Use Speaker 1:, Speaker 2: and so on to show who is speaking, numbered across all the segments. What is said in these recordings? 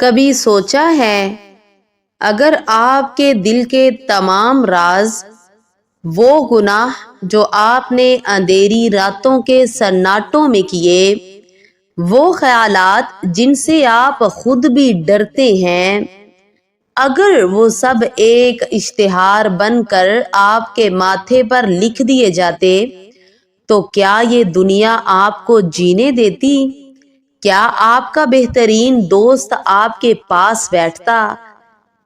Speaker 1: کبھی سوچا ہے اگر آپ کے دل کے تمام راز، وہ گناہ جو آپ نے اندھیری راتوں کے سناٹوں میں کیے، وہ خیالات جن سے آپ خود بھی ڈرتے ہیں، اگر وہ سب ایک اشتہار بن کر آپ کے ماتھے پر لکھ دیے جاتے تو کیا یہ دنیا آپ کو جینے دیتی؟ کیا آپ کا بہترین دوست آپ کے پاس بیٹھتا؟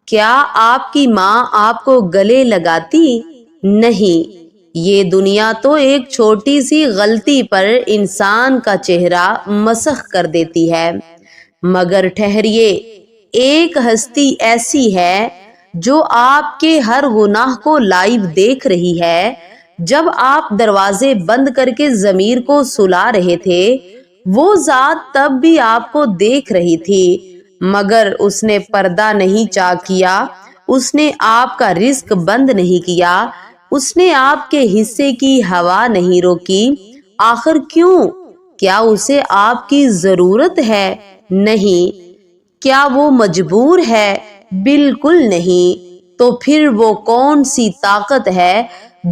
Speaker 1: کیا آپ کی ماں آپ کو گلے لگاتی؟ نہیں، یہ دنیا تو ایک چھوٹی سی غلطی پر انسان کا چہرہ مسخ کر دیتی ہے۔ مگر ٹھہریے، ایک ہستی ایسی ہے جو آپ کے ہر گناہ کو لائیو دیکھ رہی ہے۔ جب آپ دروازے بند کر کے ضمیر کو سلا رہے تھے، وہ ذات تب بھی آپ کو دیکھ رہی تھی، مگر اس نے پردہ نہیں چاک کیا، اس نے آپ کا رزق بند نہیں کیا، اس نے آپ کے حصے کی ہوا نہیں روکی۔ آخر کیوں؟ کیا اسے آپ کی ضرورت ہے؟ نہیں۔ کیا وہ مجبور ہے؟ بالکل نہیں۔ تو پھر وہ کون سی طاقت ہے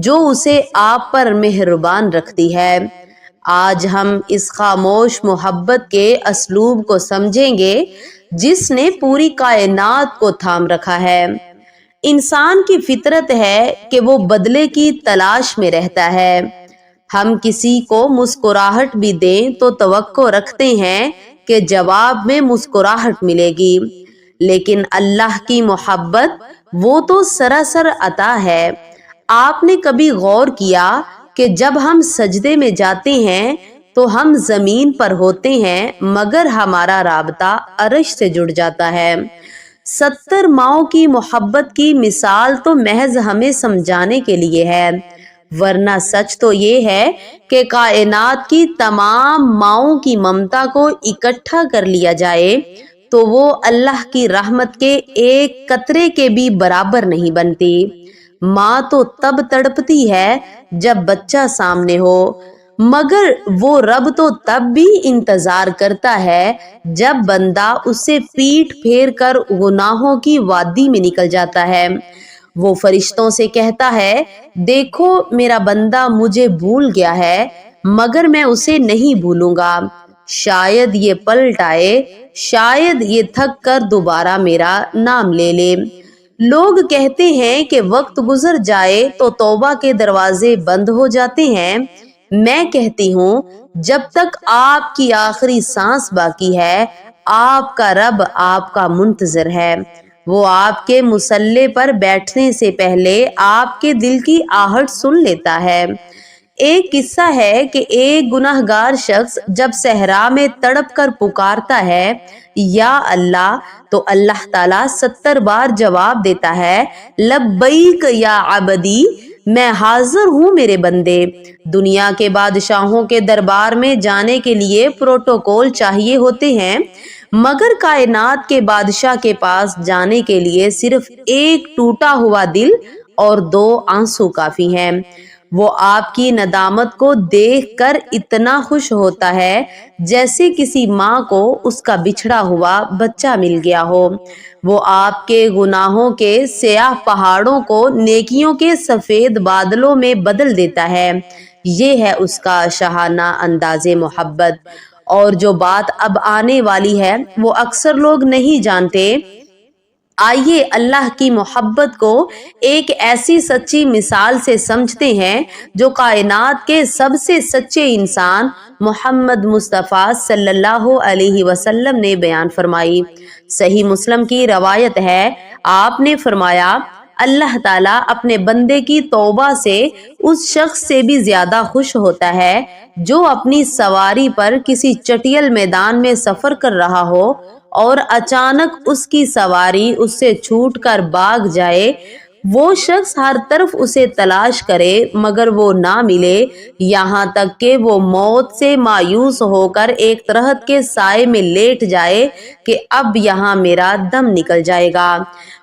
Speaker 1: جو اسے آپ پر مہربان رکھتی ہے؟ آج ہم اس خاموش محبت کے اسلوب کو سمجھیں گے جس نے پوری کائنات کو تھام رکھا ہے۔ انسان کی فطرت ہے کہ وہ بدلے کی تلاش میں رہتا ہے۔ ہم کسی کو مسکراہٹ بھی دیں تو توقع رکھتے ہیں کہ جواب میں مسکراہٹ ملے گی، لیکن اللہ کی محبت وہ تو سراسر عطا ہے۔ آپ نے کبھی غور کیا کہ جب ہم سجدے میں جاتے ہیں تو ہم زمین پر ہوتے ہیں، مگر ہمارا رابطہ عرش سے جڑ جاتا ہے۔ 70 ماؤں کی محبت کی مثال تو محض ہمیں سمجھانے کے لیے ہے، ورنہ سچ تو یہ ہے کہ کائنات کی تمام ماؤں کی ممتا کو اکٹھا کر لیا جائے تو وہ اللہ کی رحمت کے ایک قطرے کے بھی برابر نہیں بنتی۔ ماں تو تب تڑپتی ہے جب بچہ سامنے ہو، مگر وہ رب تو تب بھی انتظار کرتا ہے جب بندہ اسے پیٹھ پھیر کر گناہوں کی وادی میں نکل جاتا ہے۔ وہ فرشتوں سے کہتا ہے، دیکھو میرا بندہ مجھے بھول گیا ہے، مگر میں اسے نہیں بھولوں گا۔ شاید یہ پلٹ آئے، شاید یہ تھک کر دوبارہ میرا نام لے لے۔ لوگ کہتے ہیں کہ وقت گزر جائے تو توبہ کے دروازے بند ہو جاتے ہیں۔ میں کہتی ہوں، جب تک آپ کی آخری سانس باقی ہے، آپ کا رب آپ کا منتظر ہے۔ وہ آپ کے مصلے پر بیٹھنے سے پہلے آپ کے دل کی آہٹ سن لیتا ہے۔ ایک قصہ ہے کہ ایک گناہگار شخص جب صحرا میں تڑپ کر پکارتا ہے، یا اللہ، تو اللہ تعالیٰ 70 بار جواب دیتا ہے، لبیک یا عبدی، میں حاضر ہوں میرے بندے۔ دنیا کے بادشاہوں کے دربار میں جانے کے لیے پروٹوکول چاہیے ہوتے ہیں، مگر کائنات کے بادشاہ کے پاس جانے کے لیے صرف ایک ٹوٹا ہوا دل اور 2 آنسو کافی ہیں۔ وہ آپ کی ندامت کو دیکھ کر اتنا خوش ہوتا ہے جیسے کسی ماں کو اس کا بچھڑا ہوا بچہ مل گیا ہو۔ وہ آپ کے گناہوں کے سیاہ پہاڑوں کو نیکیوں کے سفید بادلوں میں بدل دیتا ہے۔ یہ ہے اس کا شاہانہ انداز محبت۔ اور جو بات اب آنے والی ہے وہ اکثر لوگ نہیں جانتے۔ آئیے اللہ کی محبت کو ایک ایسی سچی مثال سے سمجھتے ہیں جو کائنات کے سب سے سچے انسان محمد مصطفیٰ صلی اللہ علیہ وسلم نے بیان فرمائی۔ صحیح مسلم کی روایت ہے، آپ نے فرمایا، اللہ تعالیٰ اپنے بندے کی توبہ سے اس شخص سے بھی زیادہ خوش ہوتا ہے جو اپنی سواری پر کسی چٹیل میدان میں سفر کر رہا ہو اور اچانک اس کی سواری اس سے چھوٹ کر بھاگ جائے۔ وہ شخص ہر طرف اسے تلاش کرے مگر وہ نہ ملے، یہاں تک کہ وہ موت سے مایوس ہو کر ایک درخت کے سائے میں لیٹ جائے کہ اب یہاں میرا دم نکل جائے گا۔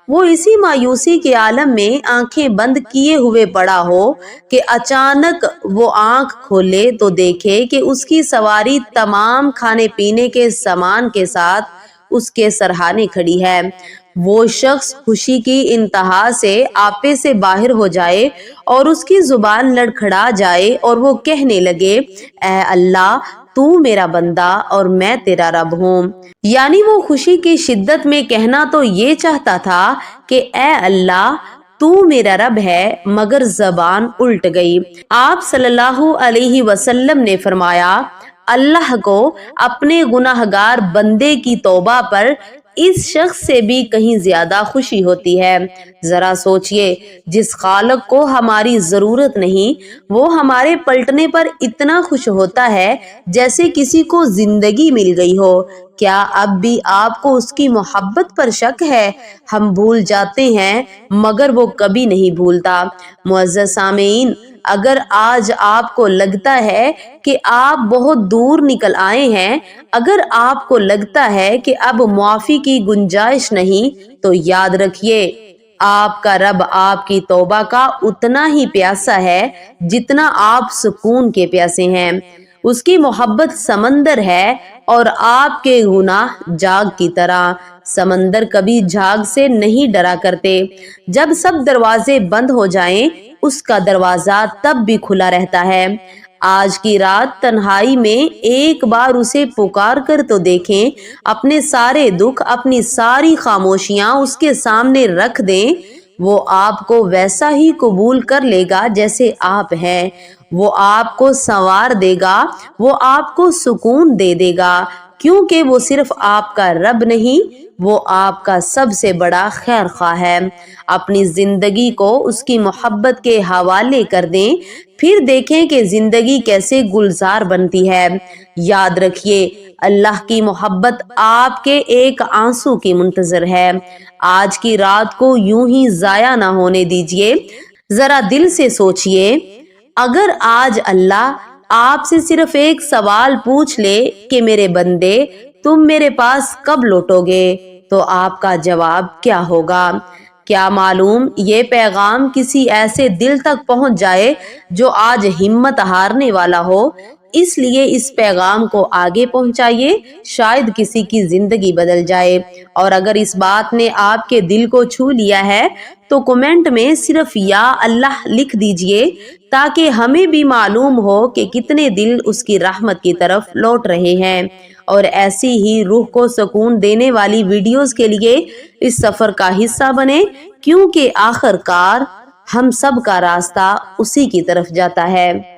Speaker 1: وہ اسی مایوسی کے عالم میں آنکھیں بند کیے ہوئے پڑا ہو کہ اچانک وہ آنکھ کھولے تو دیکھے کہ اس کی سواری تمام کھانے پینے کے سامان کے ساتھ اس کے سرہانے کھڑی ہے۔ وہ شخص خوشی کی انتہا سے آپے سے باہر ہو جائے اور اس کی زبان لڑکھڑا جائے اور وہ کہنے لگے، اے اللہ تو میرا بندہ اور میں تیرا رب ہوں۔ یعنی وہ خوشی کی شدت میں کہنا تو یہ چاہتا تھا کہ اے اللہ تو میرا رب ہے، مگر زبان الٹ گئی۔ آپ صلی اللہ علیہ وسلم نے فرمایا، اللہ کو اپنے گناہگار بندے کی توبہ پر اس شخص سے بھی کہیں زیادہ خوشی ہوتی ہے۔ ذرا سوچئے، جس خالق کو ہماری ضرورت نہیں، وہ ہمارے پلٹنے پر اتنا خوش ہوتا ہے جیسے کسی کو زندگی مل گئی ہو۔ کیا اب بھی آپ کو اس کی محبت پر شک ہے؟ ہم بھول جاتے ہیں مگر وہ کبھی نہیں بھولتا۔ معزز سامعین، اگر آج آپ کو لگتا ہے کہ آپ بہت دور نکل آئے ہیں، اگر آپ کو لگتا ہے کہ اب معافی کی گنجائش نہیں، تو یاد رکھیے آپ کا رب آپ کی توبہ کا اتنا ہی پیاسا ہے جتنا آپ سکون کے پیاسے ہیں۔ اس کی محبت سمندر ہے اور آپ کے گناہ جاگ کی طرح۔ سمندر کبھی جھاگ سے نہیں ڈرا کرتے۔ جب سب دروازے بند ہو جائیں، اس کا دروازہ تب بھی کھلا رہتا ہے۔ آج کی رات تنہائی میں ایک بار اسے پکار کر تو دیکھیں، اپنے سارے دکھ، اپنی ساری خاموشیاں اس کے سامنے رکھ دیں، وہ آپ کو ویسا ہی قبول کر لے گا جیسے آپ ہیں۔ وہ آپ کو سنوار دے گا، وہ آپ کو سکون دے دے گا، کیونکہ وہ صرف آپ کا رب نہیں، وہ آپ کا سب سے بڑا خیر خواہ ہے۔ اپنی زندگی کو اس کی محبت کے حوالے کر دیں، پھر دیکھیں کہ زندگی کیسے گلزار بنتی ہے۔ یاد رکھیے، اللہ کی محبت آپ کے ایک آنسو کی منتظر ہے۔ آج کی رات کو یوں ہی ضائع نہ ہونے دیجیے۔ ذرا دل سے سوچئے، اگر آج اللہ آپ سے صرف ایک سوال پوچھ لے کہ میرے بندے تم میرے پاس کب لوٹو گے، تو آپ کا جواب کیا ہوگا؟ کیا معلوم یہ پیغام کسی ایسے دل تک پہنچ جائے جو آج ہمت ہارنے والا ہو۔ اس لیے اس پیغام کو آگے پہنچائیے، شاید کسی کی زندگی بدل جائے۔ اور اگر اس بات نے آپ کے دل کو چھو لیا ہے تو کمنٹ میں صرف یا اللہ لکھ دیجئے، تاکہ ہمیں بھی معلوم ہو کہ کتنے دل اس کی رحمت کی طرف لوٹ رہے ہیں۔ اور ایسی ہی روح کو سکون دینے والی ویڈیوز کے لیے اس سفر کا حصہ بنے، کیونکہ آخر کار ہم سب کا راستہ اسی کی طرف جاتا ہے۔